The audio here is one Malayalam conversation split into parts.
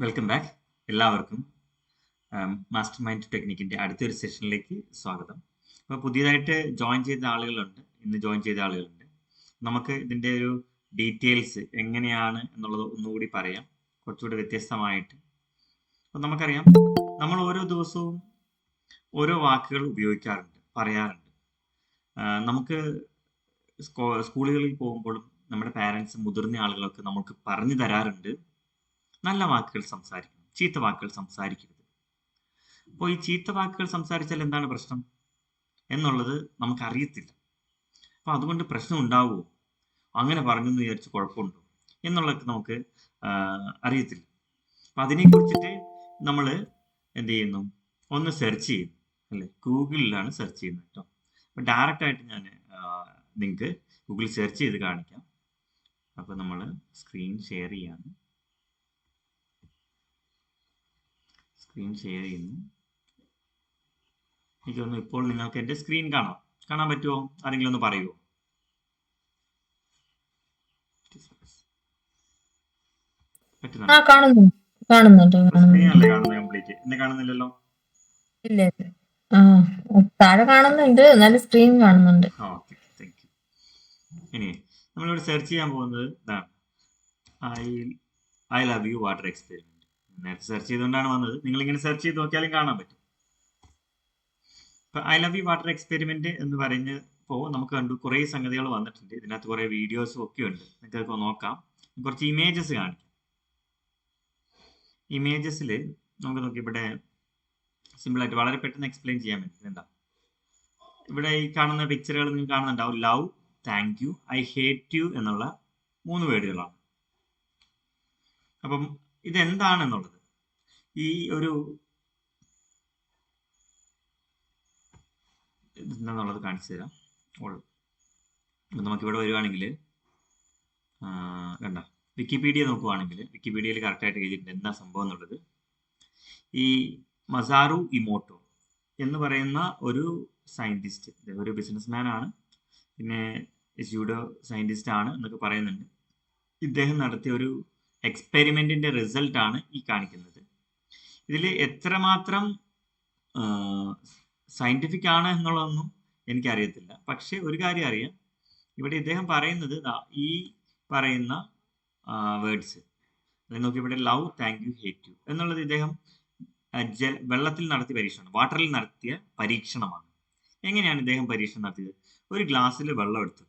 Welcome back. എല്ലാവർക്കും മാസ്റ്റർ മൈൻഡ് ടെക്നിക്കിൻ്റെ അടുത്തൊരു സെഷനിലേക്ക് സ്വാഗതം. അപ്പോൾ പുതിയതായിട്ട് ജോയിൻ ചെയ്ത ആളുകളുണ്ട്, ഇന്ന് ജോയിൻ ചെയ്ത ആളുകളുണ്ട്. നമുക്ക് ഇതിൻ്റെ ഒരു ഡീറ്റെയിൽസ് എങ്ങനെയാണ് എന്നുള്ളത് ഒന്നുകൂടി പറയാം, കുറച്ചുകൂടി വ്യത്യസ്തമായിട്ട്. അപ്പോൾ നമുക്കറിയാം, നമ്മൾ ഓരോ ദിവസവും ഓരോ വാക്കുകൾ ഉപയോഗിക്കാറുണ്ട്, പറയാറുണ്ട്. നമുക്ക് സ്കൂളുകളിൽ പോകുമ്പോഴും നമ്മുടെ പാരൻസ്, മുതിർന്ന ആളുകളൊക്കെ നമുക്ക് പറഞ്ഞു തരാറുണ്ട്, നല്ല വാക്കുകൾ സംസാരിക്കണം, ചീത്ത വാക്കുകൾ സംസാരിക്കരുത്. അപ്പോൾ ഈ ചീത്ത വാക്കുകൾ സംസാരിച്ചാൽ എന്താണ് പ്രശ്നം എന്നുള്ളത് നമുക്കറിയത്തില്ല. അപ്പോൾ അതുകൊണ്ട് പ്രശ്നം ഉണ്ടാവുമോ, അങ്ങനെ പറഞ്ഞു എന്ന് വിചാരിച്ച് കുഴപ്പമുണ്ടോ എന്നുള്ളതൊക്കെ നമുക്ക് അറിയത്തില്ല. അപ്പം അതിനെക്കുറിച്ചിട്ട് നമ്മൾ എന്ത് ചെയ്യുന്നു, ഒന്ന് സെർച്ച് ചെയ്യും, അല്ലേ? ഗൂഗിളിലാണ് സെർച്ച് ചെയ്യുന്നത് കേട്ടോ. അപ്പോൾ ഡയറക്റ്റായിട്ട് ഞാൻ നിങ്ങൾക്ക് ഗൂഗിളിൽ സെർച്ച് ചെയ്ത് കാണിക്കാം. അപ്പോൾ നമ്മൾ സ്ക്രീൻ ഷെയർ ചെയ്യാണ്. സ്ക്രീൻ ഷെയർ ചെയ്യുന്നു. എനിക്ക് തോന്നുന്നു ഇപ്പോൾ നിങ്ങൾക്ക് എൻ്റെ സ്ക്രീൻ കാണാൻ പറ്റുമോ? ആരെങ്കിലും ഒന്ന് പറയുമോ? സ്ക്രീനല്ലേ കാണുന്നത് കംപ്ലീറ്റ്? എന്നെ കാണുന്നില്ലല്ലോ. ഇല്ല, താഴെ കാണുന്നുണ്ട്, എന്നാലും സ്ക്രീൻ കാണുന്നുണ്ട്. Okay, thank you. ഇനി നമ്മളിവിടെ സെർച്ച് ചെയ്യാൻ പോകുന്നത് ഇതാണ്, I love you water experiment. നേരത്തെ സെർച്ച് ചെയ്തുകൊണ്ടാണ് വന്നത്. നിങ്ങളിങ്ങനെ സെർച്ച് ചെയ്ത് നോക്കിയാലും കാണാൻ പറ്റും. ഇപ്പം I love you water experiment എന്ന് പറഞ്ഞപ്പോൾ നമുക്ക് കണ്ടു കുറേ സംഗതികൾ വന്നിട്ടുണ്ട്. ഇതിനകത്ത് കുറേ വീഡിയോസും ഒക്കെ ഉണ്ട്, നിങ്ങൾക്ക് നോക്കാം. കുറച്ച് ഇമേജസ് കാണിക്കാം. ഇമേജസിൽ നമുക്ക് നോക്കി, ഇവിടെ സിമ്പിളായിട്ട് വളരെ പെട്ടെന്ന് എക്സ്പ്ലെയിൻ ചെയ്യാൻ പറ്റും. എന്താ ഇവിടെ ഈ കാണുന്ന പിക്ചറുകൾ നിങ്ങൾ കാണുന്നുണ്ടാവും. Love, thank you, I hate U എന്നുള്ള 3 വേർഡുകളാണ്. അപ്പം ഇതെന്താണെന്നുള്ളത് ഈ ഒരു എന്താണെന്നുള്ളത് കാണിച്ചു തരാം. നമുക്കിവിടെ വരുവാണെങ്കിൽ കണ്ട വിക്കിപീഡിയ നോക്കുവാണെങ്കിൽ വിക്കിപീഡിയയിൽ കറക്റ്റായിട്ട് എഴുതിയിട്ടുണ്ട് എന്താ സംഭവം എന്നുള്ളത്. ഈ മസാറു ഇമോട്ടോ എന്ന് പറയുന്ന ഒരു സയൻറ്റിസ്റ്റ്, ഒരു ബിസിനസ്മാൻ ആണ്, പിന്നെ ജൂഡോ സയൻറ്റിസ്റ്റ് ആണ് എന്നൊക്കെ പറയുന്നുണ്ട്. ഇദ്ദേഹം നടത്തിയ ഒരു എക്സ്പെരിമെൻറ്റിൻ്റെ റിസൾട്ടാണ് ഈ കാണിക്കുന്നത്. ഇതിൽ എത്രമാത്രം സയൻറ്റിഫിക് ആണ് എന്നുള്ളതൊന്നും എനിക്കറിയത്തില്ല. പക്ഷേ ഒരു കാര്യം അറിയാം, ഇവിടെ ഇദ്ദേഹം പറയുന്നത് ഈ പറയുന്ന വേർഡ്സ് നോക്കി, ഇവിടെ love, thank you, hate you എന്നുള്ളത് ഇദ്ദേഹം വെള്ളത്തിൽ നടത്തിയ പരീക്ഷണമാണ്, വാട്ടറിൽ നടത്തിയ പരീക്ഷണമാണ്. എങ്ങനെയാണ് ഇദ്ദേഹം പരീക്ഷണം നടത്തിയത്? ഒരു ഗ്ലാസ്സിൽ വെള്ളം എടുത്തു,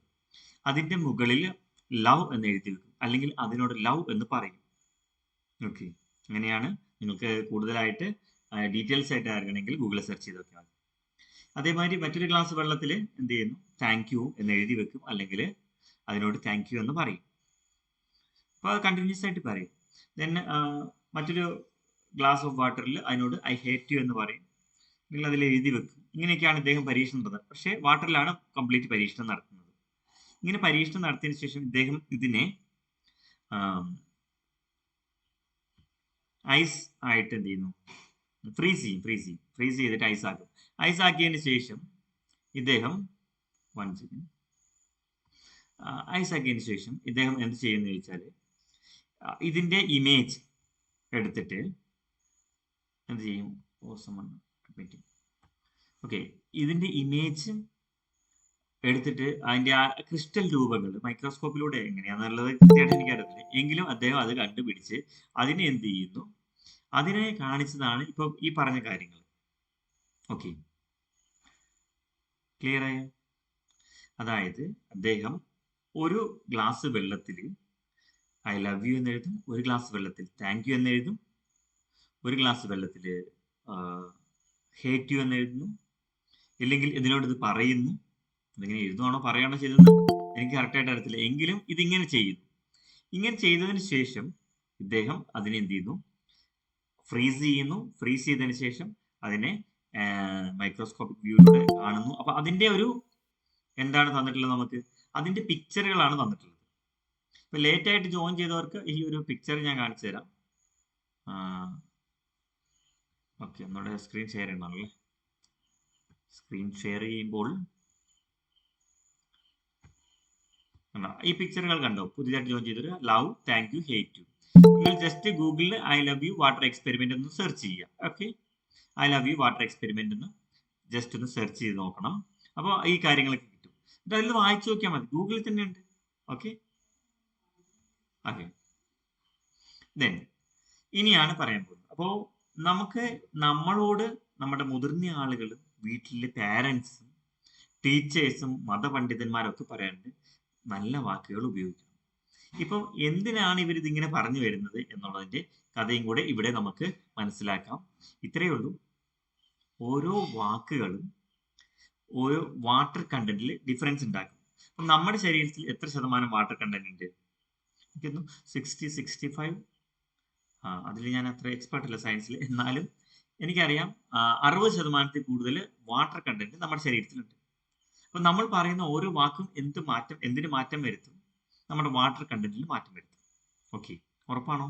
അതിൻ്റെ മുകളിൽ ലവ് എന്ന് എഴുതി വെക്കും, അല്ലെങ്കിൽ അതിനോട് ലവ് എന്ന് പറയും. ഓക്കെ, അങ്ങനെയാണ്. നിങ്ങൾക്ക് കൂടുതലായിട്ട് ഡീറ്റെയിൽസ് ആയിട്ട് അറിയണമെങ്കിൽ ഗൂഗിളിൽ സെർച്ച് ചെയ്ത് നോക്കിയാൽ മതി. അതേമാതിരി മറ്റൊരു ഗ്ലാസ് വെള്ളത്തിൽ എന്ത് ചെയ്യുന്നു, താങ്ക് യു എന്ന് എഴുതി വെക്കും, അല്ലെങ്കിൽ അതിനോട് താങ്ക് യു എന്ന് പറയും. അപ്പോൾ അത് കണ്ടിന്യൂസ് ആയിട്ട് പറയും. ദെൻ മറ്റൊരു ഗ്ലാസ് ഓഫ് വാട്ടറിൽ അതിനോട് ഐ ഹേറ്റ് യു എന്ന് പറയും, നിങ്ങൾ അതിൽ എഴുതി വെക്കും. ഇങ്ങനെയൊക്കെയാണ് ഇദ്ദേഹം പരീക്ഷണം നടത്തുന്നത്. പക്ഷേ വാട്ടറിലാണ് കംപ്ലീറ്റ് പരീക്ഷണം നടത്തുന്നത്. ഇങ്ങനെ പരീക്ഷണം നടത്തിയതിനു ശേഷം ഇദ്ദേഹം ഇതിനെ ഐസ് ആയിട്ട് എന്ത് ചെയ്യുന്നു, ഫ്രീസ് ചെയ്തിട്ട് ഐസ് ആക്കിയതിന് ശേഷം ഇദ്ദേഹം എന്ത് ചെയ്യുന്നു ചോദിച്ചാൽ, ഇതിൻ്റെ ഇമേജ് എടുത്തിട്ട് എന്ത് ചെയ്യും, ഇതിൻ്റെ ഇമേജ് എടുത്തിട്ട് അതിൻ്റെ ആ ക്രിസ്റ്റൽ രൂപങ്ങൾ മൈക്രോസ്കോപ്പിലൂടെ എങ്ങനെയാണെന്നുള്ളത് കൃത്യമായിട്ട് എനിക്കറിയത്തില്ല, എങ്കിലും അദ്ദേഹം അത് കണ്ടുപിടിച്ച് അതിനെ എന്ത് ചെയ്യുന്നു, അതിനെ കാണിച്ചതാണ് ഇപ്പോൾ ഈ പറഞ്ഞ കാര്യങ്ങൾ. ഓക്കെ, ക്ലിയർ ആയോ? അതായത് അദ്ദേഹം ഒരു ഗ്ലാസ് വെള്ളത്തിൽ ഐ ലവ് യു എന്നെഴുതും, ഒരു ഗ്ലാസ് വെള്ളത്തിൽ താങ്ക് യു എന്നെഴുതും, ഒരു ഗ്ലാസ് വെള്ളത്തിൽ ഹേറ്റ് യു എന്നെഴുതുന്നു, ഇല്ലെങ്കിൽ ഇതിനോട് ഇത് പറയുന്നു. ഇതിങ്ങനെ എഴുതുവാണോ പറയുകയാണോ ചെയ്തതെന്ന് എനിക്ക് കറക്റ്റായിട്ട് അറിയത്തില്ല, എങ്കിലും ഇതിങ്ങനെ ചെയ്യുന്നു. ഇങ്ങനെ ചെയ്തതിന് ശേഷം ഇദ്ദേഹം അതിനെ എന്ത് ചെയ്യുന്നു, ഫ്രീസ് ചെയ്തതിന് ശേഷം അതിനെ മൈക്രോസ്കോപ്പിക് വ്യൂയിലൂടെ കാണുന്നു. അപ്പോൾ അതിൻ്റെ ഒരു എന്താണ് തന്നിട്ടുള്ളത്, നമുക്ക് അതിൻ്റെ പിക്ചറുകളാണ് തന്നിട്ടുള്ളത്. ഇപ്പോൾ ലേറ്റായിട്ട് ജോയിൻ ചെയ്തവർക്ക് ഈ ഒരു പിക്ചർ ഞാൻ കാണിച്ചു തരാം. ഓക്കെ, ഒന്നുകൂടെ സ്ക്രീൻ ഷെയർ ചെയ്യണമല്ലേ? സ്ക്രീൻ ഷെയർ ചെയ്യുമ്പോൾ ഈ പിക്ചറുകൾ കണ്ടോ? പുതിയതായിട്ട് ജോയിൻ ചെയ്തൊരു love, thank you, hate you. നിങ്ങൾ ജസ്റ്റ് ഗൂഗിളിൽ I love you water experiment എന്ന് സെർച്ച് ചെയ്യുക. Okay, I love you water experiment എന്ന് ജസ്റ്റ് ഒന്ന് സെർച്ച് ചെയ്ത് നോക്കണം. അപ്പോൾ ഈ കാര്യങ്ങളൊക്കെ കിട്ടും. ഇത് അതിൽ വായിച്ചു നോക്കിയാൽ മതി, ഗൂഗിളിൽ തന്നെ ഉണ്ട്. ഓക്കെ ഓക്കെ ദെൻ ഇനിയാണ് പറയാൻ പോകുന്നത്. അപ്പോൾ നമുക്ക് നമ്മളോട് നമ്മുടെ മുതിർന്ന ആളുകളും വീട്ടിലെ പാരൻസും ടീച്ചേഴ്സും മതപണ്ഡിതന്മാരൊക്കെ പറയാറുണ്ട് നല്ല വാക്കുകൾ ഉപയോഗിക്കണം. ഇപ്പോൾ എന്തിനാണ് ഇവർ ഇതിങ്ങനെ പറഞ്ഞു വരുന്നത് എന്നുള്ളതിന്റെ കഥയും കൂടെ ഇവിടെ നമുക്ക് മനസ്സിലാക്കാം. ഇത്രയേ ഉള്ളൂ. ഓരോ വാക്കുകളും ഓരോ വാട്ടർ കണ്ടന്റിൽ ഡിഫറൻസ് ഉണ്ടാക്കും. അപ്പം നമ്മുടെ ശരീരത്തിൽ എത്ര ശതമാനം വാട്ടർ കണ്ടന്റ് ഉണ്ട്? എനിക്ക് 65. അതിൽ ഞാൻ അത്ര എക്സ്പെർട്ട് അല്ല സയൻസിൽ, എന്നാലും എനിക്കറിയാം 60% കൂടുതൽ വാട്ടർ കണ്ടന്റ് നമ്മുടെ ശരീരത്തിലുണ്ട്. അപ്പം നമ്മൾ പറയുന്ന ഓരോ വാക്കും എന്തിന് മാറ്റം വരുത്തും? നമ്മുടെ വാട്ടർ കണ്ടന്റിൽ മാറ്റം വരുത്തും. ഓക്കെ, ഉറപ്പാണോ?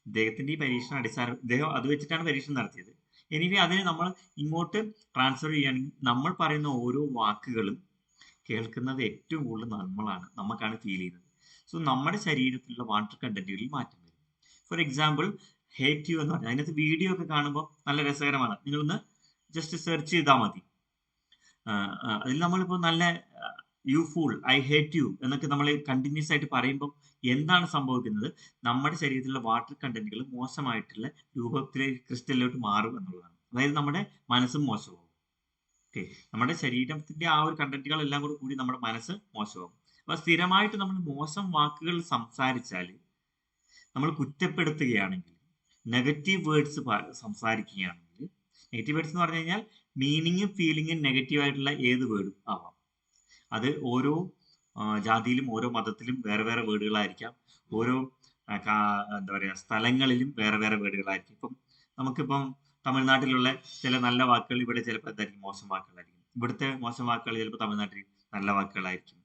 ഇദ്ദേഹത്തിന്റെ ഈ പരീക്ഷണം ഇദ്ദേഹം അത് വെച്ചിട്ടാണ് പരീക്ഷണം നടത്തിയത്. എനിവേ അതിന് നമ്മൾ ഇങ്ങോട്ട് ട്രാൻസ്ഫർ ചെയ്യുകയാണെങ്കിൽ നമ്മൾ പറയുന്ന ഓരോ വാക്കുകളും കേൾക്കുന്നത് ഏറ്റവും കൂടുതൽ നമ്മളാണ്, നമുക്കാണ് ഫീൽ ചെയ്യുന്നത്. സോ നമ്മുടെ ശരീരത്തിലുള്ള വാട്ടർ കണ്ടന്റുകളിൽ മാറ്റം വരും. ഫോർ എക്സാമ്പിൾ, ഹേറ്റ് യു എന്ന് പറഞ്ഞാൽ അതിനകത്ത് വീഡിയോ ഒക്കെ കാണുമ്പോൾ നല്ല രസകരമാണ്. നിങ്ങളൊന്ന് ജസ്റ്റ് സെർച്ച് ചെയ്താൽ മതി. അതിൽ നമ്മളിപ്പോൾ നല്ല you fool, I hate you എന്നൊക്കെ നമ്മൾ കണ്ടിന്യൂസ് ആയിട്ട് പറയുമ്പോൾ എന്താണ് സംഭവിക്കുന്നത്? നമ്മുടെ ശരീരത്തിലുള്ള വാട്ടർ കണ്ടന്റുകൾ മോശമായിട്ടുള്ള രൂപത്തിലേക്ക് ക്രിസ്റ്റലിലോട്ട് മാറും എന്നുള്ളതാണ്. അതായത് നമ്മുടെ മനസ്സും മോശമാകും. ഓക്കെ, നമ്മുടെ ശരീരത്തിന്റെ ആ ഒരു കണ്ടന്റുകൾ എല്ലാം കൂടി നമ്മുടെ മനസ്സ് മോശമാകും. അപ്പൊ സ്ഥിരമായിട്ട് നമ്മൾ മോശം വാക്കുകൾ സംസാരിച്ചാൽ, നമ്മൾ കുറ്റപ്പെടുത്തുകയാണെങ്കിൽ, നെഗറ്റീവ് വേർഡ്സ് സംസാരിക്കുകയാണെങ്കിൽ, നെഗറ്റീവ് വേർഡ്സ് എന്ന് പറഞ്ഞു കഴിഞ്ഞാൽ മീനിങ്ങും ഫീലിങ്ങും നെഗറ്റീവ് ആയിട്ടുള്ള ഏത് വേർഡും ആവാം. അത് ഓരോ ജാതിയിലും ഓരോ മതത്തിലും വേറെ വേറെ വേർഡുകളായിരിക്കാം. ഓരോ എന്താ പറയുക സ്ഥലങ്ങളിലും വേറെ വേറെ വേർഡുകളായിരിക്കും. ഇപ്പം നമുക്കിപ്പം തമിഴ്നാട്ടിലുള്ള ചില നല്ല വാക്കുകൾ ഇവിടെ ചിലപ്പോൾ എന്തായിരിക്കും മോശം വാക്കുകളായിരിക്കും. ഇവിടുത്തെ മോശം വാക്കുകൾ ചിലപ്പോൾ തമിഴ്നാട്ടിൽ നല്ല വാക്കുകളായിരിക്കും.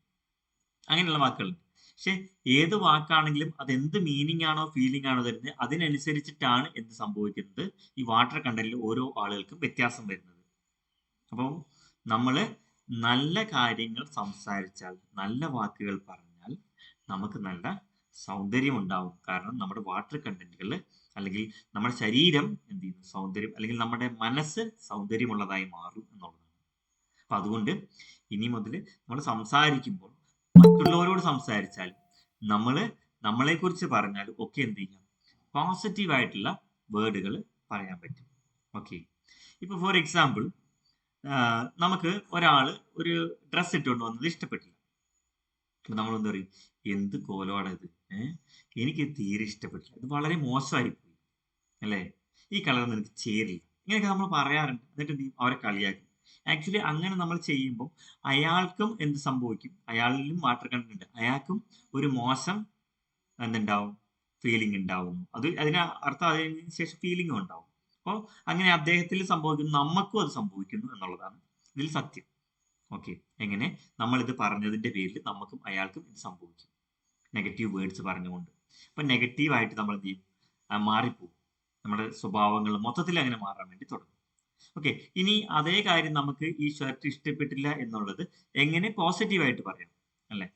അങ്ങനെയുള്ള വാക്കുകളുണ്ട്. പക്ഷെ ഏത് വാക്കാണെങ്കിലും അത് എന്ത് മീനിങ് ആണോ ഫീലിംഗ് ആണോ തരുന്നത് അതിനനുസരിച്ചിട്ടാണ് എന്ത് സംഭവിക്കുന്നത്, ഈ വാട്ടർ കണ്ടന്റിൽ ഓരോ ആളുകൾക്കും വ്യത്യാസം വരുന്നത്. അപ്പോൾ നമ്മൾ നല്ല കാര്യങ്ങൾ സംസാരിച്ചാൽ, നല്ല വാക്കുകൾ പറഞ്ഞാൽ നമുക്ക് നല്ല സൗന്ദര്യം ഉണ്ടാവും. കാരണം നമ്മുടെ വാട്ടർ കണ്ടന്റുകൾ അല്ലെങ്കിൽ നമ്മുടെ ശരീരം എന്ത് ചെയ്യുന്നു, സൗന്ദര്യം അല്ലെങ്കിൽ നമ്മുടെ മനസ്സ് സൗന്ദര്യമുള്ളതായി മാറും എന്നുള്ളതാണ്. അപ്പൊ അതുകൊണ്ട് ഇനി മുതൽ നമ്മൾ സംസാരിക്കുമ്പോൾ മറ്റുള്ളവരോട് സംസാരിച്ചാൽ, നമ്മളെ കുറിച്ച് പറഞ്ഞാലും ഒക്കെ എന്ത് ചെയ്യാം, പോസിറ്റീവ് ആയിട്ടുള്ള വേർഡുകൾ പറയാൻ പറ്റും. ഓക്കെ, ഇപ്പൊ ഫോർ എക്സാമ്പിൾ നമുക്ക് ഒരാള് ഒരു ഡ്രസ്സ് ഇട്ടുകൊണ്ട് വന്നത് ഇഷ്ടപ്പെട്ടില്ല. നമ്മൾ എന്താ പറയും, എന്ത് കോലമാണ് ഇത്, എനിക്ക് തീരെ ഇഷ്ടപ്പെട്ടില്ല, ഇത് വളരെ മോശമായി പോയി അല്ലേ, ഈ കളർ നിനക്ക് ചേരില്ല, ഇങ്ങനെയൊക്കെ നമ്മൾ പറയാറുണ്ട്. എന്നിട്ട് എന്ത് ചെയ്യും, അവരെ കളിയാക്കും. ആക്ച്വലി അങ്ങനെ നമ്മൾ ചെയ്യുമ്പോൾ അയാൾക്കും എന്ത് സംഭവിക്കും, അയാളിലും വാട്ടർ കണ്ടന്റ് ഉണ്ട്, അയാൾക്കും ഒരു മോശം എന്തുണ്ടാവും, ഫീലിംഗ് ഉണ്ടാവുന്നു. അതിന് അർത്ഥം അതിന് ശേഷം ഫീലിംഗും ഉണ്ടാവും. അപ്പോൾ അങ്ങനെ അദ്ദേഹത്തിൽ സംഭവിക്കുന്നു, നമുക്കും അത് സംഭവിക്കുന്നു എന്നുള്ളതാണ് ഇതിൽ സത്യം. ഓക്കെ, എങ്ങനെ നമ്മളിത് പറഞ്ഞതിന്റെ പേരിൽ നമുക്കും അയാൾക്കും ഇത് സംഭവിക്കും, നെഗറ്റീവ് വേർഡ്സ് പറഞ്ഞുകൊണ്ട്. അപ്പൊ നെഗറ്റീവായിട്ട് നമ്മൾ എന്ത് ചെയ്യും, മാറിപ്പോകും. നമ്മുടെ സ്വഭാവങ്ങൾ മൊത്തത്തിൽ അങ്ങനെ മാറാൻ വേണ്ടി തുടങ്ങും. ഓക്കെ, ഇനി അതേ കാര്യം നമുക്ക് ഈ ഷർട്ട് ഇഷ്ടപ്പെട്ടില്ല എന്നുള്ളത് എങ്ങനെ പോസിറ്റീവായിട്ട് പറയാം അല്ലെ,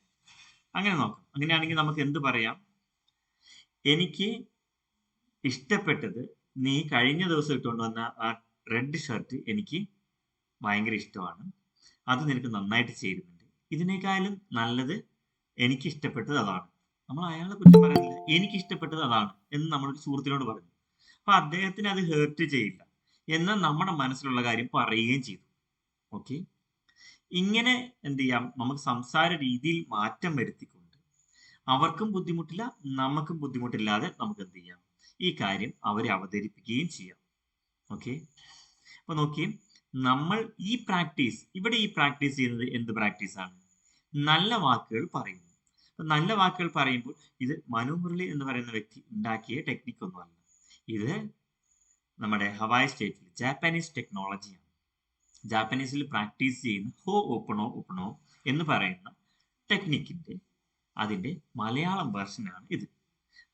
അങ്ങനെ നോക്കാം. അങ്ങനെയാണെങ്കിൽ നമുക്ക് എന്ത് പറയാം, എനിക്ക് ഇഷ്ടപ്പെട്ടത് നീ കഴിഞ്ഞ ദിവസം ഇട്ടുകൊണ്ട് വന്ന ആ റെഡ് ഷർട്ട് എനിക്ക് ഭയങ്കര ഇഷ്ടമാണ്, അത് നിനക്ക് നന്നായിട്ട് ചേരുന്നുണ്ട്, ഇതിനേക്കാളും നല്ലത് എനിക്ക് ഇഷ്ടപ്പെട്ടത് അതാണ്. നമ്മൾ അയാളെ കുറ്റം പറയുന്നില്ല, എനിക്ക് ഇഷ്ടപ്പെട്ടത് അതാണ് എന്ന് നമ്മളൊരു സുഹൃത്തിനോട് പറഞ്ഞു. അപ്പൊ അദ്ദേഹത്തിന് അത് ഹേർട്ട് ചെയ്യില്ല, എന്നാൽ നമ്മുടെ മനസ്സിലുള്ള കാര്യം പറയുകയും ചെയ്തു. ഓക്കെ, ഇങ്ങനെ എന്ത് ചെയ്യാം, നമുക്ക് സംസാര രീതിയിൽ മാറ്റം വരുത്തിക്കൊണ്ട് അവർക്കും ബുദ്ധിമുട്ടില്ല, നമുക്കും ബുദ്ധിമുട്ടില്ലാതെ നമുക്ക് എന്ത് ചെയ്യാം, ഈ കാര്യം അവരെ അവതരിപ്പിക്കുകയും ചെയ്യാം. ഓക്കെ, അപ്പൊ നോക്കിയേ, നമ്മൾ ഈ പ്രാക്ടീസ് ചെയ്യുന്നത് എന്ത് പ്രാക്ടീസാണ്, നല്ല വാക്കുകൾ പറയുന്നു. നല്ല വാക്കുകൾ പറയുമ്പോൾ ഇത് മനു മുരളി എന്ന് പറയുന്ന വ്യക്തി ഉണ്ടാക്കിയ ടെക്നിക് ഒന്നുമല്ല, ഇത് നമ്മുടെ ഹവായ് സ്റ്റേറ്റിൽ ജാപ്പാനീസ് ടെക്നോളജിയാണ്. ജാപ്പാനീസിൽ പ്രാക്ടീസ് ചെയ്യുന്ന ഹോ ഓപ്പണോ ഓപ്പണോ എന്ന് പറയുന്ന ടെക്നിക്കിന്റെ അതിന്റെ മലയാളം വേർഷനാണ് ഇത്.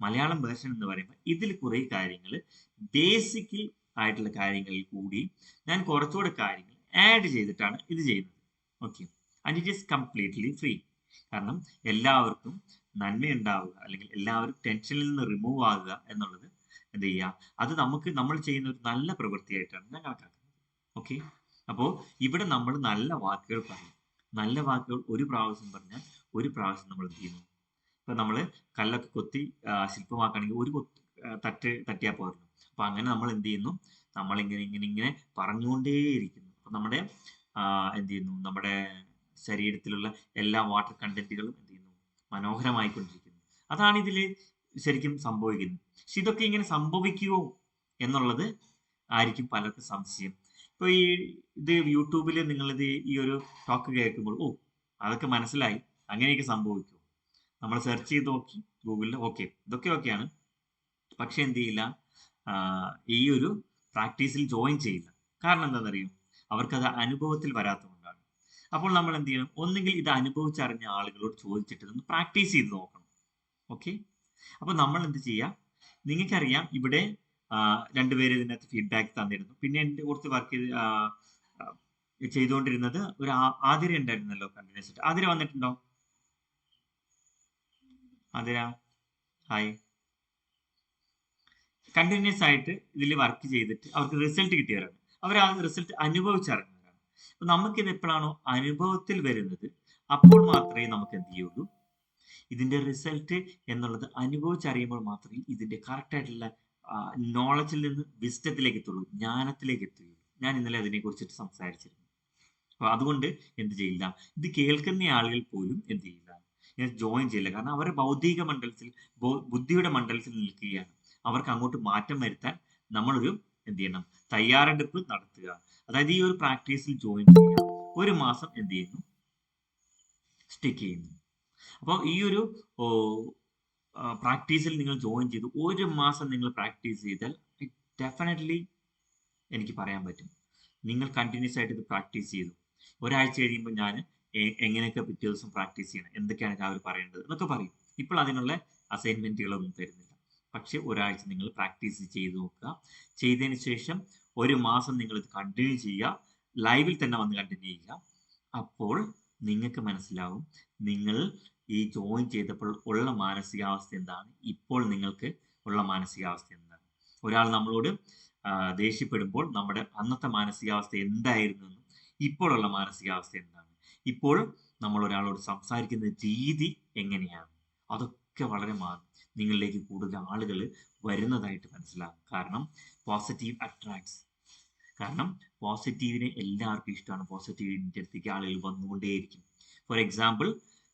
മലയാളം വേർഷൻ എന്ന് പറയുമ്പോൾ ഇതിൽ കുറെ കാര്യങ്ങൾ, ബേസിക്കൽ ആയിട്ടുള്ള കാര്യങ്ങളിൽ കൂടി ഞാൻ കുറച്ചുകൂടെ കാര്യങ്ങൾ ആഡ് ചെയ്തിട്ടാണ് ഇത് ചെയ്യുന്നത്. Okay, and it is completely free. കാരണം എല്ലാവർക്കും നന്മയുണ്ടാവുക, അല്ലെങ്കിൽ എല്ലാവരും ടെൻഷനിൽ നിന്ന് റിമൂവ് ആകുക എന്നുള്ളത് എന്ത് ചെയ്യുക, അത് നമ്മൾ ചെയ്യുന്ന ഒരു നല്ല പ്രവൃത്തിയായിട്ടാണ് ഞാൻ കണക്കാക്കുന്നത്. ഓക്കെ, അപ്പോൾ ഇവിടെ നമ്മൾ നല്ല വാക്കുകൾ പറയും. നല്ല വാക്കുകൾ ഒരു പ്രാവശ്യം പറഞ്ഞാൽ ഒരു പ്രാവശ്യം നമ്മൾ എന്ത് ചെയ്യുന്നു, ഇപ്പൊ നമ്മൾ കല്ലൊക്കെ കൊത്തി ശില്പമാക്കുകയാണെങ്കിൽ ഒരു തട്ടിയാൽ പോരുന്നു. അപ്പൊ അങ്ങനെ നമ്മൾ എന്ത് ചെയ്യുന്നു, നമ്മളിങ്ങനെ ഇങ്ങനെ ഇങ്ങനെ പറഞ്ഞുകൊണ്ടേയിരിക്കുന്നു. അപ്പൊ നമ്മുടെ എന്ത് ചെയ്യുന്നു, നമ്മുടെ ശരീരത്തിലുള്ള എല്ലാ വാട്ടർ കണ്ടന്റുകളും എന്ത് ചെയ്യുന്നു, മനോഹരമായിക്കൊണ്ടിരിക്കുന്നു. അതാണ് ഇതിൽ ശരിക്കും സംഭവിക്കുന്നത്. പക്ഷെ ഇതൊക്കെ ഇങ്ങനെ സംഭവിക്കുമോ എന്നുള്ളത് ആയിരിക്കും പലർക്കും സംശയം. ഇപ്പൊ ഇത് യൂട്യൂബിൽ നിങ്ങളിത് ഈ ഒരു ടോക്ക് കേൾക്കുമ്പോൾ അതൊക്കെ മനസ്സിലായി, അങ്ങനെയൊക്കെ സംഭവിക്കും. നമ്മൾ സെർച്ച് ചെയ്ത് നോക്കി ഗൂഗിളിൽ, ഓക്കെ ഇതൊക്കെ ഓക്കെയാണ്, പക്ഷെ എന്ത് ചെയ്യില്ല, ഈ ഒരു പ്രാക്ടീസിൽ ജോയിൻ ചെയ്യില്ല. കാരണം എന്താണെന്നറിയും, അവർക്കത് അനുഭവത്തിൽ വരാത്തതുകൊണ്ടാണ്. അപ്പോൾ നമ്മൾ എന്ത് ചെയ്യണം, ഒന്നുകിൽ ഇത് അനുഭവിച്ചറിഞ്ഞ ആളുകളോട് ചോദിച്ചിട്ട് ഒന്ന് പ്രാക്ടീസ് ചെയ്ത് നോക്കണം. ഓക്കെ, അപ്പോൾ നമ്മൾ എന്ത് ചെയ്യാം, നിങ്ങൾക്കറിയാം ഇവിടെ രണ്ടുപേര് ഇതിനകത്ത് ഫീഡ്ബാക്ക് തന്നിരുന്നു. പിന്നെ എൻ്റെ കുറച്ച് വർക്ക് ചെയ്തുകൊണ്ടിരുന്നത് ഒരു ആതിര ഉണ്ടായിരുന്നല്ലോ കണ്ടിന്യൂസ് ആയിട്ട്. ആതിര വന്നിട്ടുണ്ടോ? ആതിര ഹായ്. കണ്ടിന്യൂസ് ആയിട്ട് ഇതിൽ വർക്ക് ചെയ്തിട്ട് അവർക്ക് റിസൾട്ട് കിട്ടിയവരാണ്. അവർ ആ റിസൾട്ട് അനുഭവിച്ചറിഞ്ഞവരാണ്. അപ്പൊ നമുക്കിത് എപ്പോഴാണോ അനുഭവത്തിൽ വരുന്നത്, അപ്പോൾ മാത്രമേ നമുക്ക് എന്ത് ചെയ്യുള്ളൂ, ഇതിന്റെ റിസൾട്ട് എന്നുള്ളത് അനുഭവിച്ചറിയുമ്പോൾ മാത്രമേ ഇതിന്റെ കറക്റ്റ് ആയിട്ടുള്ള നോളജിൽ നിന്ന് വിസ്ഡത്തിലേക്ക് എത്തുള്ളൂ, ജ്ഞാനത്തിലേക്ക് എത്തുകയുള്ളൂ. ഞാൻ ഇന്നലെ അതിനെ കുറിച്ചിട്ട് സംസാരിച്ചിരുന്നു. അപ്പൊ അതുകൊണ്ട് എന്ത് ചെയ്യില്ല, ഇത് കേൾക്കുന്ന ആളുകൾ പോലും എന്ത് ചെയ്യില്ല, ജോയിൻ ചെയ്യില്ല. കാരണം അവർ ഭൗതിക മണ്ഡലത്തിൽ, ബുദ്ധിയുടെ മണ്ഡലത്തിൽ നിൽക്കുകയാണ്. അവർക്ക് അങ്ങോട്ട് മാറ്റം വരുത്താൻ നമ്മളൊരു എന്ത് ചെയ്യണം, തയ്യാറെടുപ്പ് നടത്തുക. അതായത് ഈ ഒരു പ്രാക്ടീസിൽ ജോയിൻ ചെയ്യുക, ഒരു മാസം എന്ത് ചെയ്യുന്നു, സ്റ്റിക്ക് ചെയ്യുന്നു. അപ്പോൾ ഈ ഒരു പ്രാക്ടീസിൽ നിങ്ങൾ ജോയിൻ ചെയ്തു ഒരു മാസം നിങ്ങൾ പ്രാക്ടീസ് ചെയ്താൽ ഡെഫിനറ്റ്ലി എനിക്ക് പറയാൻ പറ്റും, നിങ്ങൾ കണ്ടിന്യൂസ് ആയിട്ട് ഇത് പ്രാക്ടീസ് ചെയ്തു. ഒരാഴ്ച കഴിയുമ്പോൾ ഞാൻ എങ്ങനെയൊക്കെ പിറ്റേ ദിവസം പ്രാക്ടീസ് ചെയ്യണം, എന്തൊക്കെയാണ് അവർ പറയേണ്ടത് എന്നൊക്കെ പറയും. ഇപ്പോൾ അതിനുള്ള അസൈൻമെന്റുകളൊന്നും തരുന്നില്ല. പക്ഷെ ഒരാഴ്ച നിങ്ങൾ പ്രാക്ടീസ് ചെയ്ത് നോക്കുക. ചെയ്തതിന് ശേഷം ഒരു മാസം നിങ്ങൾ ഇത് കണ്ടിന്യൂ ചെയ്യുക, ലൈവിൽ തന്നെ വന്ന് കണ്ടിന്യൂ ചെയ്യുക. അപ്പോൾ നിങ്ങൾക്ക് മനസ്സിലാവും നിങ്ങൾ ഈ ജോയിൻ ചെയ്തപ്പോൾ ഉള്ള മാനസികാവസ്ഥ എന്താണ്, ഇപ്പോൾ നിങ്ങൾക്ക് ഉള്ള മാനസികാവസ്ഥ എന്താണ്. ഒരാൾ നമ്മളോട് ദേഷ്യപ്പെടുമ്പോൾ നമ്മുടെ അന്നത്തെ മാനസികാവസ്ഥ എന്തായിരുന്നു എന്നും ഇപ്പോഴുള്ള മാനസികാവസ്ഥ എന്താണ്, ഇപ്പോൾ നമ്മൾ ഒരാളോട് സംസാരിക്കുന്ന രീതി എങ്ങനെയാണ്, അതൊക്കെ വളരെ മാറും. നിങ്ങളിലേക്ക് കൂടുതൽ ആളുകൾ വരുന്നതായിട്ട് മനസ്സിലാകും. കാരണം പോസിറ്റീവ് അട്രാക്ട്സ്. കാരണം പോസിറ്റീവിനെ എല്ലാവർക്കും ഇഷ്ടമാണ്. പോസിറ്റീവിൻ്റെ അടുത്തേക്ക് ആളുകൾ വന്നുകൊണ്ടേയിരിക്കും. ഫോർ എക്സാമ്പിൾ,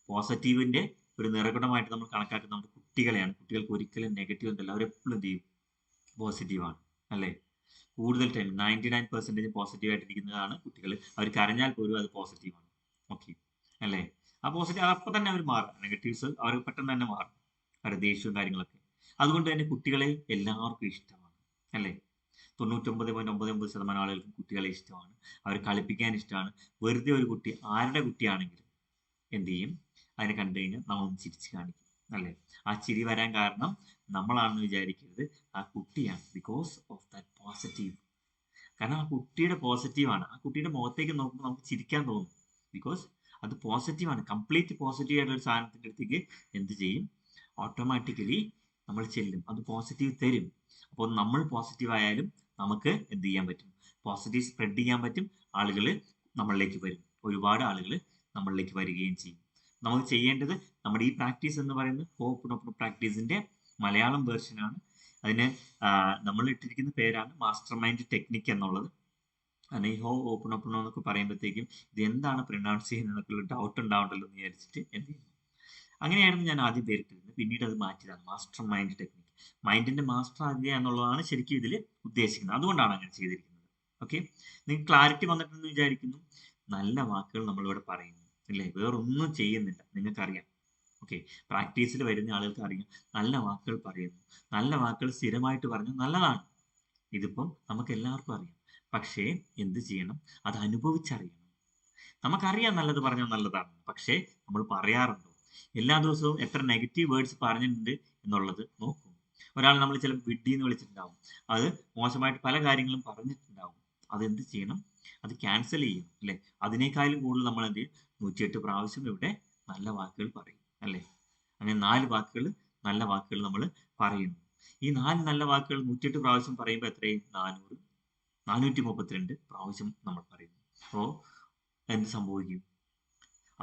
പോസിറ്റീവിന്റെ ഒരു നിറകുടമായിട്ട് നമ്മൾ കണക്കാക്കുന്ന നമ്മുടെ കുട്ടികളെയാണ്. കുട്ടികൾക്ക് ഒരിക്കലും നെഗറ്റീവ് എന്തല്ല, അവരെപ്പോഴും എന്ത് ചെയ്യും, പോസിറ്റീവാണ് അല്ലേ. കൂടുതൽ ടൈം 99% പോസിറ്റീവ് ആയിട്ടിരിക്കുന്നതാണ് കുട്ടികൾ. അവർ കരഞ്ഞാൽ പോലും അത് പോസിറ്റീവാണ്. ഓക്കെ അല്ലേ. ആ പോസിറ്റീവ് അപ്പോൾ തന്നെ അവർ മാറും. നെഗറ്റീവ്സ് അവർ പെട്ടെന്ന് തന്നെ മാറും, അവരുടെ ദേഷ്യവും കാര്യങ്ങളൊക്കെ. അതുകൊണ്ട് തന്നെ കുട്ടികളെ എല്ലാവർക്കും ഇഷ്ടമാണ് അല്ലേ. 99.99% ആളുകൾക്കും കുട്ടികളെ ഇഷ്ടമാണ്. അവർ കളിപ്പിക്കാൻ ഇഷ്ടമാണ്. വെറുതെ ഒരു കുട്ടി, ആരുടെ കുട്ടിയാണെങ്കിലും എന്ത് ചെയ്യും, അതിനെ കണ്ടു കഴിഞ്ഞാൽ നമ്മളൊന്ന് ചിരിച്ച് കാണിക്കും അല്ലേ. ആ ചിരി വരാൻ കാരണം നമ്മളാണെന്ന് വിചാരിക്കരുത്, ആ കുട്ടിയാണ്. Because of that positive. കാരണം ആ കുട്ടിയുടെ പോസിറ്റീവാണ്. ആ കുട്ടിയുടെ മുഖത്തേക്ക് നോക്കുമ്പോൾ നമുക്ക് ചിരിക്കാൻ തോന്നും. ബിക്കോസ് അത് പോസിറ്റീവാണ്. കംപ്ലീറ്റ് പോസിറ്റീവ് ആയിട്ടുള്ള ഒരു സാധനത്തിൻ്റെ അടുത്തേക്ക് എന്ത് ചെയ്യും, ഓട്ടോമാറ്റിക്കലി നമ്മൾ ചെല്ലും. അത് പോസിറ്റീവ് തരും. അപ്പോൾ നമ്മൾ പോസിറ്റീവ് ആയാലും നമുക്ക് എന്ത് ചെയ്യാൻ പറ്റും, പോസിറ്റീവ് സ്പ്രെഡ് ചെയ്യാൻ പറ്റും. ആളുകൾ നമ്മളിലേക്ക് വരും. ഒരുപാട് ആളുകൾ നമ്മളിലേക്ക് വരികയും ചെയ്യും. നമുക്ക് ചെയ്യേണ്ടത്, നമ്മുടെ ഈ പ്രാക്ടീസ് എന്ന് പറയുന്നത് ഹോപ്പ് പ്രാക്ടീസിന്റെ മലയാളം വേർഷനാണ്. അതിന് നമ്മൾ ഇട്ടിരിക്കുന്ന പേരാണ് മാസ്റ്റർ മൈൻഡ് ടെക്നിക്ക് എന്നുള്ളത്. ഈ ഓപ്പൺ എന്നൊക്കെ പറയുമ്പോഴത്തേക്കും ഇത് എന്താണ് പ്രൊനൗൺസ് ചെയ്യുന്നതെന്നൊക്കെ ഡൗട്ട് ഉണ്ടാവണ്ടല്ലോ എന്ന് വിചാരിച്ചിട്ട് എന്ത് ചെയ്യുന്നു, അങ്ങനെയായിരുന്നു ഞാൻ ആദ്യം പേരിട്ടിരുന്നത്. പിന്നീട് അത് മാറ്റിയതാണ് മാസ്റ്റർ മൈൻഡ് ടെക്നിക്ക്. മൈൻഡിന്റെ മാസ്റ്റർ ആകുക എന്നുള്ളതാണ് ശരിക്കും ഇതിൽ ഉദ്ദേശിക്കുന്നത്. അതുകൊണ്ടാണ് അങ്ങനെ ചെയ്തിരിക്കുന്നത്. ഓക്കെ, നിങ്ങൾക്ക് ക്ലാരിറ്റി വന്നിട്ടെന്ന് വിചാരിക്കുന്നു. നല്ല വാക്കുകൾ നമ്മളിവിടെ പറയുന്നു അല്ലേ, വേറൊന്നും ചെയ്യുന്നില്ല, നിങ്ങൾക്കറിയാം. ഓക്കെ, പ്രാക്ടീസിൽ വരുന്ന ആളുകൾക്ക് അറിയാം, നല്ല വാക്കുകൾ പറയുന്നു. നല്ല വാക്കുകൾ സ്ഥിരമായിട്ട് പറഞ്ഞാൽ നല്ലതാണ്. ഇതിപ്പം നമുക്ക് എല്ലാവർക്കും അറിയാം. പക്ഷേ എന്ത് ചെയ്യണം, അത് അനുഭവിച്ചറിയണം. നമുക്കറിയാം നല്ലത് പറഞ്ഞാൽ നല്ലതാണ്, പക്ഷേ നമ്മൾ പറയാറുണ്ടോ? എല്ലാ ദിവസവും എത്ര നെഗറ്റീവ് വേർഡ്സ് പറഞ്ഞിട്ടുണ്ട് എന്നുള്ളത് നോക്കൂ. ഒരാൾ നമ്മൾ ചിലപ്പോൾ വിഡ്ഢി എന്ന് വിളിച്ചിട്ടുണ്ടാവും, അത് മോശമായിട്ട് പല കാര്യങ്ങളും പറഞ്ഞിട്ടുണ്ടാവും. അതെന്ത് ചെയ്യണം, അത് ക്യാൻസൽ ചെയ്യണം അല്ലേ. അതിനേക്കാളും കൂടുതൽ നമ്മൾ എന്ത് ചെയ്യും, 108 പ്രാവശ്യം ഇവിടെ നല്ല വാക്കുകൾ പറയും അല്ലേ. അങ്ങനെ 4 വാക്കുകൾ, നല്ല വാക്കുകൾ നമ്മൾ പറയുന്നു. ഈ 4 നല്ല വാക്കുകൾ 108 പ്രാവശ്യം പറയുമ്പോൾ എത്രയും 400, 432 പ്രാവശ്യം നമ്മൾ പറയുന്നു. അപ്പോൾ എന്ത് സംഭവിക്കും?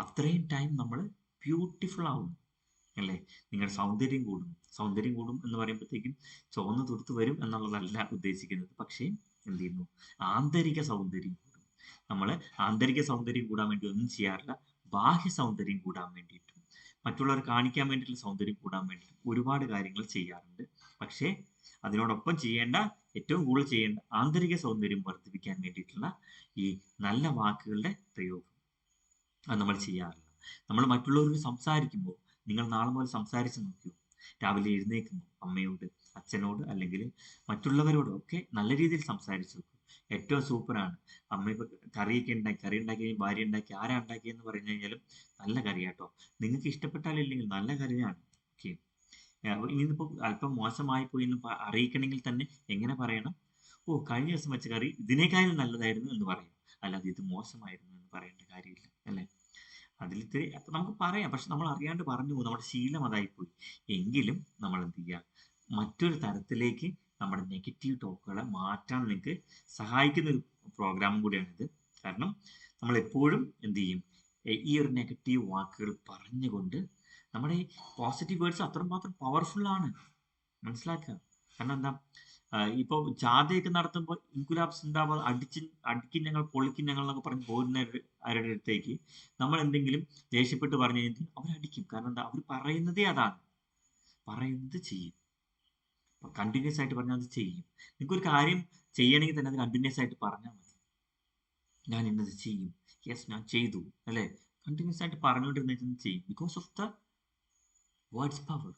അത്രയും ടൈം നമ്മൾ ബ്യൂട്ടിഫുൾ ആവും അല്ലേ? നിങ്ങളുടെ സൗന്ദര്യം കൂടും. സൗന്ദര്യം കൂടും എന്ന് പറയുമ്പോഴത്തേക്കും ചുവന്ന് തുടുത്ത് വരും എന്നുള്ളതല്ല ഉദ്ദേശിക്കുന്നത്. പക്ഷേ എന്ത് ചെയ്യുന്നു? ആന്തരിക സൗന്ദര്യം കൂടും. നമ്മൾ ആന്തരിക സൗന്ദര്യം കൂടാൻ വേണ്ടി ഒന്നും ചെയ്യാറില്ല. ബാഹ്യ സൗന്ദര്യം കൂടാൻ വേണ്ടിയിട്ടും മറ്റുള്ളവർ കാണിക്കാൻ വേണ്ടിയിട്ടുള്ള സൗന്ദര്യം കൂടാൻ വേണ്ടിയിട്ടും ഒരുപാട് കാര്യങ്ങൾ ചെയ്യാറുണ്ട്. പക്ഷേ അതിനോടൊപ്പം ചെയ്യേണ്ട, ഏറ്റവും കൂടുതൽ ചെയ്യേണ്ട ആന്തരിക സൗന്ദര്യം വർദ്ധിപ്പിക്കാൻ വേണ്ടിയിട്ടുള്ള ഈ നല്ല വാക്കുകളുടെ പ്രയോഗം അത് നമ്മൾ ചെയ്യാറില്ല. നമ്മൾ മറ്റുള്ളവരോട് സംസാരിക്കുമ്പോൾ നിങ്ങൾ നാളെ മുതൽ സംസാരിച്ച് നോക്കൂ. രാവിലെ എഴുന്നേൽക്കുമ്പോൾ അമ്മയോട്, അച്ഛനോട്, അല്ലെങ്കിൽ മറ്റുള്ളവരോടും ഒക്കെ നല്ല രീതിയിൽ സംസാരിച്ച് നോക്കൂ. ഏറ്റവും സൂപ്പറാണ്. അമ്മ ഇപ്പോൾ കറി ഉണ്ടാക്കി ഭാര്യ ഉണ്ടാക്കി, ആരാ ഉണ്ടാക്കിയെന്ന് പറഞ്ഞു കഴിഞ്ഞാലും നല്ല കറിയാട്ടോ. നിങ്ങൾക്ക് ഇഷ്ടപ്പെട്ടാലില്ലെങ്കിൽ നല്ല കറിയാണ്. ഓക്കെ. ഇനിയിപ്പോൾ അല്പം മോശമായി പോയി എന്ന് അറിയിക്കണമെങ്കിൽ തന്നെ എങ്ങനെ പറയണം? ഓ, കഴിഞ്ഞ ദിവസം വെച്ച കറി ഇതിനേക്കാളും നല്ലതായിരുന്നു എന്ന് പറയും. അല്ലാതെ ഇത് മോശമായിരുന്നു എന്ന് പറയേണ്ട കാര്യമില്ല അല്ലേ? അതിലിത്തിരി നമുക്ക് പറയാം, പക്ഷെ നമ്മൾ അറിയാണ്ട് പറഞ്ഞു പോകും. നമ്മുടെ ശീലം അതായിപ്പോയി. എങ്കിലും നമ്മൾ എന്ത് ചെയ്യുക? മറ്റൊരു തരത്തിലേക്ക് നമ്മുടെ നെഗറ്റീവ് ടോക്കുകളെ മാറ്റാൻ നിങ്ങൾക്ക് സഹായിക്കുന്ന ഒരു പ്രോഗ്രാം കൂടിയാണിത്. കാരണം നമ്മൾ എപ്പോഴും എന്ത് ചെയ്യും? ഈ ഒരു നെഗറ്റീവ് വാക്കുകൾ പറഞ്ഞുകൊണ്ട് നമ്മുടെ ഈ പോസിറ്റീവ് വേർഡ്സ് അത്രമാത്രം പവർഫുൾ ആണ്. മനസ്സിലാക്കുക. കാരണം എന്താ, ഇപ്പോൾ ജാഥയൊക്കെ നടത്തുമ്പോൾ ഇൻകുലാബ് സിന്ദാബാദ്, അടിക്കും ഞങ്ങൾ, പൊളിക്കും ഞങ്ങൾ എന്നൊക്കെ പറഞ്ഞ് പോകുന്നവരുടെ അടുത്തേക്ക് നമ്മൾ എന്തെങ്കിലും ദേഷ്യപ്പെട്ട് പറഞ്ഞു കഴിഞ്ഞാൽ അവരടിക്കും. കാരണം എന്താ, അവർ പറയുന്നതേ അതാണ്. പറയുന്നത് ചെയ്യും. കണ്ടിന്യൂസ് ആയിട്ട് പറഞ്ഞാൽ അത് ചെയ്യും. നിങ്ങൾക്കൊരു കാര്യം ചെയ്യണമെങ്കിൽ തന്നെ അത് കണ്ടിന്യൂസ് ആയിട്ട് പറഞ്ഞാൽ മതി. ഞാൻ ഇന്നത് ചെയ്യും, യെസ് ഞാൻ ചെയ്തു, അല്ലേ? കണ്ടിന്യൂസ് ആയിട്ട് പറഞ്ഞുകൊണ്ടിരുന്നിട്ട് ചെയ്യും. Because of the words power.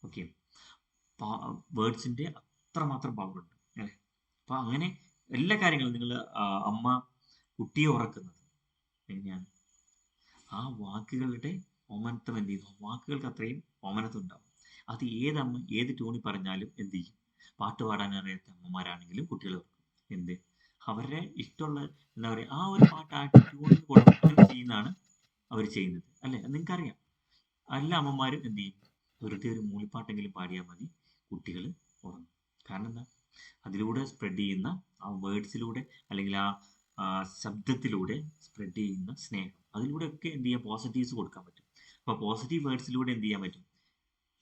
Okay. വേർഡ്സിന്റെ അത്രമാത്രം പവർ ഉണ്ട് അല്ലേ? അപ്പൊ അങ്ങനെ എല്ലാ കാര്യങ്ങളും നിങ്ങൾ അമ്മ കുട്ടിയെ ഉറക്കുന്നത് എങ്ങനെയാണ്? ആ വാക്കുകളുടെ ഓമനത്വം എന്ത് ചെയ്യുന്നു? വാക്കുകൾക്ക് അത്രയും ഓമനത്വം ഉണ്ടാവും. അത് ഏതമ്മ ഏത് ടൂണിൽ പറഞ്ഞാലും എന്ത് ചെയ്യും? പാട്ട് പാടാൻ അറിയാത്ത അമ്മമാരാണെങ്കിലും കുട്ടികൾ എന്ത് അവരുടെ ഇഷ്ടമുള്ള എന്താ പറയുക, ആ ഒരു പാട്ട് ആ ട്യൂണിൽ കൊടുക്കാൻ ചെയ്യുന്നതാണ് അവർ ചെയ്യുന്നത് അല്ലേ? നിങ്ങൾക്കറിയാം. എല്ലാ അമ്മമാരും എന്ത് ചെയ്യും? വെറുതെ ഒരു മൂളിപ്പാട്ടെങ്കിലും പാടിയാൽ മതി, കുട്ടികൾ ഉറങ്ങും. കാരണം എന്താ? അതിലൂടെ സ്പ്രെഡ് ചെയ്യുന്ന ആ വേർഡ്സിലൂടെ, അല്ലെങ്കിൽ ആ ശബ്ദത്തിലൂടെ സ്പ്രെഡ് ചെയ്യുന്ന സ്നേഹം, അതിലൂടെയൊക്കെ എന്ത് ചെയ്യാം? പോസിറ്റീവ്സ് കൊടുക്കാൻ പറ്റും. അപ്പോൾ പോസിറ്റീവ് വേർഡ്സിലൂടെ എന്ത് ചെയ്യാൻ പറ്റും?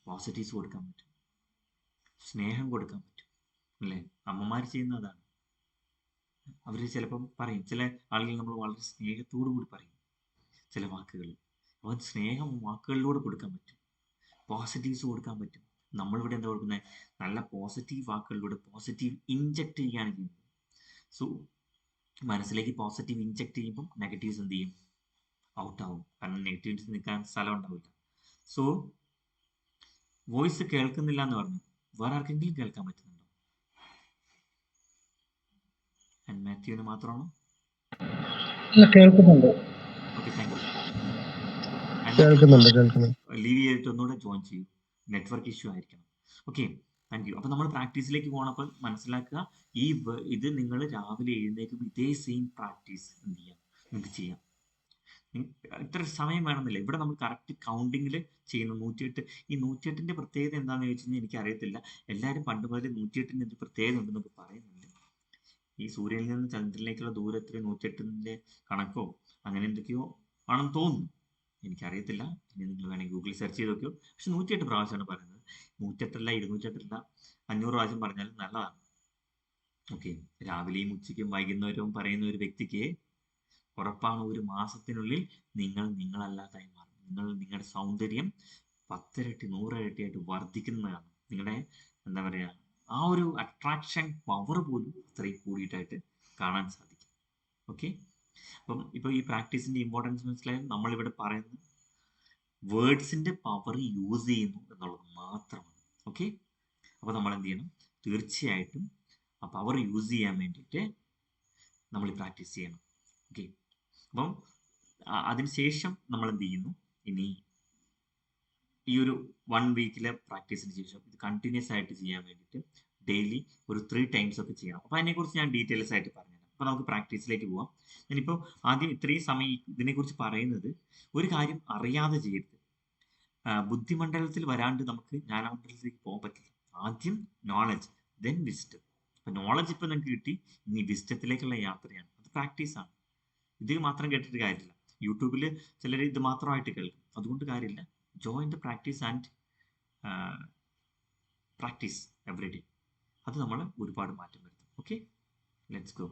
പോസിറ്റീവ്സ് കൊടുക്കാൻ പറ്റും, സ്നേഹം കൊടുക്കാൻ പറ്റും അല്ലേ? അമ്മമാർ ചെയ്യുന്ന അതാണ്. അവർ ചിലപ്പം പറയും, ചില ആളുകൾ നമ്മൾ വളരെ സ്നേഹത്തോടു കൂടി പറയും ചില വാക്കുകൾ. അപ്പോൾ സ്നേഹം വാക്കുകളിലൂടെ കൊടുക്കാൻ പറ്റും, പോസിറ്റീവ്സ് കൊടുക്കാൻ പറ്റും. നമ്മളിവിടെ എന്താ കൊടുക്കുന്നത്? നല്ല പോസിറ്റീവ് വാക്കുകളിലൂടെ പോസിറ്റീവ് ഇൻജെക്ട് ചെയ്യുകയാണ് ചെയ്യുന്നത്. സോ മനസ്സിലേക്ക് പോസിറ്റീവ് ഇൻജെക്ട് ചെയ്യുമ്പോൾ നെഗറ്റീവ്സ് എന്ത് ചെയ്യും? ഔട്ടാവും. കാരണം നെഗറ്റീവ്സ് നിൽക്കാൻ സ്ഥലം ഉണ്ടാവില്ല. സോ വോയിസ് കേൾക്കുന്നില്ല എന്ന് പറഞ്ഞു, വേറെ ആർക്കെങ്കിലും കേൾക്കാൻ പറ്റുന്നുണ്ടോ? ആൻഡ് മാത്യുവിന് മാത്രമാണോ? കേൾക്കുന്നുണ്ട്. Okay, thank you. ലീവ് ചെയ്തിട്ട് ഒന്നുകൂടെ ജോയിൻ ചെയ്യൂ. നെറ്റ്വർക്ക് ഇഷ്യൂ ആയിരിക്കണം. Okay, thank you. അപ്പോൾ നമ്മൾ പ്രാക്ടീസിലേക്ക് പോകണപ്പോൾ മനസ്സിലാക്കുക, ഇത് നിങ്ങൾ രാവിലെ എഴുന്നേൽക്കുമ്പോൾ ഇതേ സെയിം പ്രാക്ടീസ് എന്ത് ചെയ്യാം? നിങ്ങൾക്ക് ചെയ്യാം. ഇത്ര സമയം വേണമെന്നില്ല. ഇവിടെ നമ്മൾ കറക്റ്റ് കൗണ്ടിങ്ങിൽ ചെയ്യുന്നു. 108. ഈ 108ന്റെ പ്രത്യേകത എന്താണെന്ന് ചോദിച്ചു കഴിഞ്ഞാൽ എനിക്കറിയത്തില്ല. എല്ലാവരും പണ്ട് മുതൽ 108ന്റെ ഒരു പ്രത്യേകത ഉണ്ടെന്നൊക്കെ പറയുന്നുണ്ട്. ഈ സൂര്യനിൽ നിന്ന് ചന്ദ്രനിലേക്കുള്ള ദൂരത്തിൽ 108ന്റെ കണക്കോ അങ്ങനെ എന്തൊക്കെയോ ആണെന്ന് തോന്നുന്നു. എനിക്കറിയത്തില്ല. ഇനി നിങ്ങൾ വേണമെങ്കിൽ ഗൂഗിളിൽ സെർച്ച് ചെയ്ത് നോക്കിയോ. പക്ഷെ 108 പ്രാവശ്യമാണ് പറയുന്നത്. 108അല്ല, 208അല്ല, 500 പ്രാവശ്യം പറഞ്ഞാലും നല്ലതാണ്. ഓക്കെ. രാവിലെയും ഉച്ചയ്ക്കും വൈകുന്നേരവും പറയുന്ന ഒരു വ്യക്തിക്ക് ഉറപ്പാണ് ഒരു മാസത്തിനുള്ളിൽ നിങ്ങൾ നിങ്ങളല്ലാതായി മാറും. നിങ്ങളുടെ സൗന്ദര്യം 10 ഇരട്ടി 100 ഇരട്ടിയായിട്ട് വർദ്ധിക്കുന്നതാണ്. നിങ്ങളുടെ എന്താ പറയുക, ആ ഒരു അട്രാക്ഷൻ പവർ പോലും അത്രയും കൂടിയിട്ടായിട്ട് കാണാൻ സാധിക്കും. ഓക്കെ. അപ്പം ഇപ്പോൾ ഈ പ്രാക്ടീസിന്റെ ഇമ്പോർട്ടൻസ് മനസ്സിലായാലും നമ്മളിവിടെ പറയുന്ന വേർഡ്സിന്റെ പവർ യൂസ് ചെയ്യുന്നു എന്നുള്ളത് മാത്രമാണ്. ഓക്കെ. അപ്പോൾ നമ്മൾ എന്ത് ചെയ്യണം? തീർച്ചയായിട്ടും ആ പവർ യൂസ് ചെയ്യാൻ വേണ്ടിയിട്ട് നമ്മൾ പ്രാക്ടീസ് ചെയ്യണം. ഓക്കെ. അപ്പം അതിനുശേഷം നമ്മൾ എന്ത് ചെയ്യുന്നു? ഇനി ഈ ഒരു 1 വീക്കിലെ പ്രാക്ടീസിന് ശേഷം ഇത് കണ്ടിന്യൂസ് ആയിട്ട് ചെയ്യാൻ വേണ്ടിയിട്ട് ഡെയിലി ഒരു 3 ടൈംസ് ഒക്കെ ചെയ്യണം. അപ്പോൾ അതിനെക്കുറിച്ച് ഞാൻ ഡീറ്റെയിൽസ് ആയിട്ട് പറഞ്ഞുതരാം. അപ്പോൾ നമുക്ക് പ്രാക്ടീസിലേക്ക് പോവാം. ഞാനിപ്പോൾ ആദ്യം ഇത്രയും സമയം ഇതിനെക്കുറിച്ച് പറയുന്നത് ഒരു കാര്യം അറിയാതെ ചെയ്യരുത്. ബുദ്ധിമണ്ഡലത്തിൽ വരാണ്ട് നമുക്ക് ജ്ഞാനമണ്ഡലത്തിലേക്ക് പോകാൻ പറ്റില്ല. ആദ്യം നോളജ്, ദെൻ വിസ്ഡം. അപ്പം നോളജ് ഇപ്പം നിങ്ങൾക്ക് കിട്ടി, ഇനി വിസ്ഡത്തിലേക്കുള്ള യാത്രയാണ്. അത് പ്രാക്ടീസാണ്. ഇത് മാത്രം കേട്ടിട്ട് കാര്യമില്ല. യൂട്യൂബിൽ ചിലർ ഇത് മാത്രമായിട്ട് കേൾക്കും, അതുകൊണ്ട് കാര്യമില്ല. Join the practice and practice every day. അത് നമ്മൾ ഒരുപാട് മാറ്റം വരുത്തും. Okay, let's go.